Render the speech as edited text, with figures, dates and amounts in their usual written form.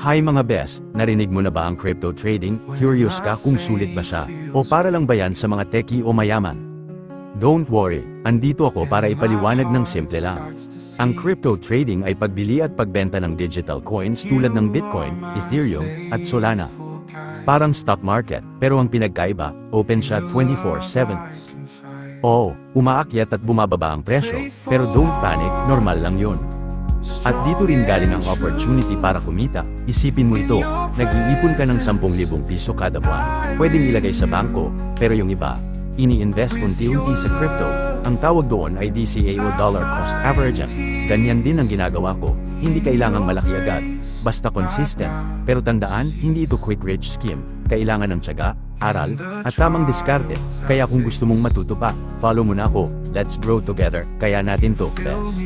Hi mga bes, narinig mo na ba ang crypto trading? Curious ka kung sulit ba siya? O para lang ba yan sa mga techie o mayaman? Don't worry, andito ako para ipaliwanag ng simple lang. Ang crypto trading ay pagbili at pagbenta ng digital coins tulad ng Bitcoin, Ethereum, at Solana. Parang stock market, pero ang pinagkaiba, open siya 24/7. Oo, umaakyat at bumababa ang presyo, pero don't panic, normal lang yun. At dito rin galing ang opportunity para kumita. Isipin mo ito, nag-iipon ka ng 10,000 piso kada buwan. Pwedeng ilagay sa bangko, pero yung iba, ini-invest unti-unti sa crypto. Ang tawag doon ay DCA o Dollar Cost Averaging. Ganyan din ang ginagawa ko, hindi kailangang malaki agad. Basta consistent. Pero tandaan, hindi ito quick rich scheme. Kailangan ng tiyaga, aral, at tamang diskarte. Kaya kung gusto mong matuto pa, follow mo na ako. Let's grow together. Kaya natin to, best.